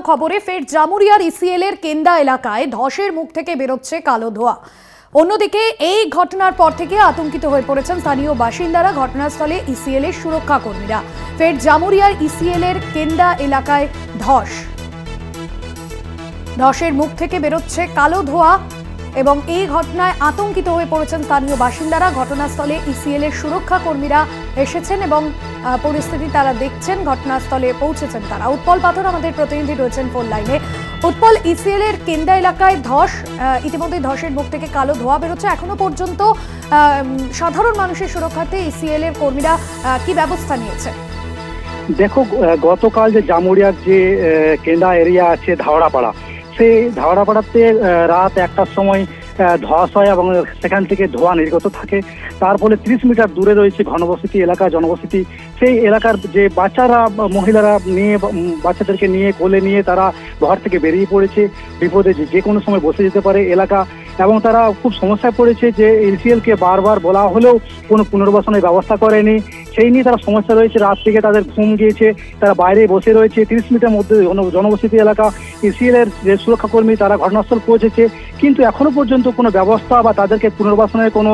খবরে ফের জামুরিয়ার ইসিএল এর কেন্দা এলাকায় ধসের মুখ থেকে বেরোচ্ছে কালো ধোঁয়া। অন্যদিকে এই ঘটনার পর থেকে আতঙ্কিত হয়ে পড়েছেন স্থানীয় বাসিন্দারা। ঘটনাস্থলে ইসিএল এর সুরক্ষা কর্মীরা। ফের জামুরিয়ার ইসিএল এর কেন্দা এলাকায় ধসের মুখ থেকে বেরোচ্ছে কালো ধোঁয়া এবং এই ঘটনায় আতঙ্কিত হয়ে পড়েছেন স্থানীয় বাসিন্দারা। ঘটনাস্থলে ইসিএল এর সুরক্ষা কর্মীরা এসেছেন এবং পরিস্থিতি তারা দেখছেন। ঘটনাস্থলে পৌঁছেছেন তারা। উৎপল পাথর আমাদের প্রতিনিধি রয়েছেন ফোন লাইনে। উৎপল, ইসিএল এর কেন্দা এলাকায় ইতিমধ্যে ধসের মুখ থেকে কালো ধোঁয়া বেরোচ্ছে। এখনো পর্যন্ত সাধারণ মানুষের সুরক্ষার্থে ইসিএল এর কর্মীরা কি ব্যবস্থা নিয়েছে? দেখো, গতকাল যে জামুরিয়ার যে কেন্দা এরিয়া আছে ধাওড়াপাড়া, সেই ধাওড়াপাড়াতে রাত 1টার সময় ধস হয় এবং সেখান থেকে ধোঁয়া নির্গত থাকে। তার ফলে 30 মিটার দূরে রয়েছে ঘনবসতি এলাকা, জনবসতি। সেই এলাকার যে বাচ্চারা, মহিলারা বাচ্চাদেরকে নিয়ে কোলে নিয়ে তারা ঘর থেকে বেরিয়ে পড়েছে। বিপদে যে কোনো সময় বসে যেতে পারে এলাকা, এবং তারা খুব সমস্যায় পড়েছে যে ইসিএলকে বারবার বলা হলেও কোনো পুনর্বাসনের ব্যবস্থা করেনি। সেই নিয়ে তারা সমস্যা রয়েছে। রাত থেকে তাদের ঘুম গিয়েছে, তারা বাইরে বসে রয়েছে। 30 মিটার মধ্যে জনবসতি এলাকা। ইসিএল এর যে সুরক্ষাকর্মী তারা ঘটনাস্থল পৌঁছেছে, কিন্তু এখনো পর্যন্ত কোনো ব্যবস্থা বা তাদেরকে পুনর্বাসনের কোনো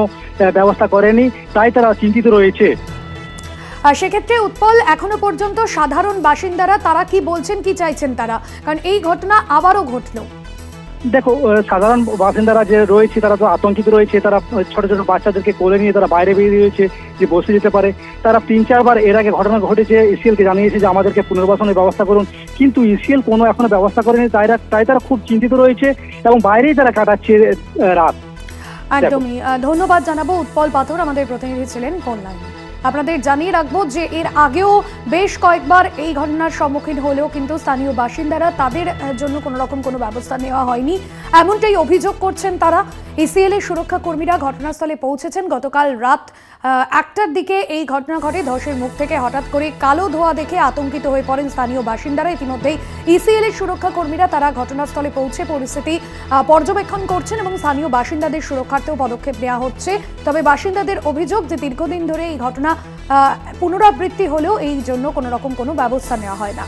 ব্যবস্থা করেনি, তাই তারা চিন্তিত রয়েছে। সেক্ষেত্রে উৎপল, এখনো পর্যন্ত সাধারণ বাসিন্দারা তারা কি বলছেন, কি চাইছেন তারা? কারণ এই ঘটনা আবারও ঘটলো। দেখো, সাধারণ বাসিন্দারা যে রয়েছে তারা তো আতঙ্কিত রয়েছে। তারা ছোট ছোট বাচ্চাদেরকে কোলে নিয়ে তারা বাইরে বেরিয়ে রয়েছে যে বসে যেতে পারে। তারা 3-4 বার এর আগে ঘটনা ঘটেছে, ইসিএলকে জানিয়েছে যে আমাদেরকে পুনর্বাসনের ব্যবস্থা করুন, কিন্তু ইসিএল কোনো এখনো ব্যবস্থা করেনি। তাই তারা খুব চিন্তিত রয়েছে এবং বাইরেই তারা কাটাচ্ছে রাত। একদমই ধন্যবাদ জানাবো। উৎপল পাথর আমাদের প্রতিনিধি ছিলেন ফোন লাইনে। আপনাদের জানিয়ে রাখবো যে এর আগেও বেশ কয়েকবার এই ঘটনার সম্মুখীন হলেও কিন্তু স্থানীয় বাসিন্দারা তাদের জন্য কোনো রকম কোনো ব্যবস্থা নেওয়া হয়নি, এমনটাই অভিযোগ করছেন তারা। ইসিএল এর সুরক্ষা কর্মীরা ঘটনাস্থলে পৌঁছেছেন। গতকাল রাত 1টার দিকে এই ঘটনা ঘটে। ধসের মুখ থেকে হঠাৎ করে কালো ধোঁয়া দেখে আতঙ্কিত হয়ে পড়েন স্থানীয় বাসিন্দারা। ইতিমধ্যেই ইসিএল এর সুরক্ষা কর্মীরা তারা ঘটনাস্থলে পৌঁছে পরিস্থিতি পর্যবেক্ষণ করছেন এবং স্থানীয় বাসিন্দাদের সুরক্ষার্থেও পদক্ষেপ নেওয়া হচ্ছে। তবে বাসিন্দাদের অভিযোগ যে দীর্ঘদিন ধরে এই ঘটনা পুনরাবৃত্তি হলেও এই জন্য কোনো রকম কোনো ব্যবস্থা নেওয়া হয় না।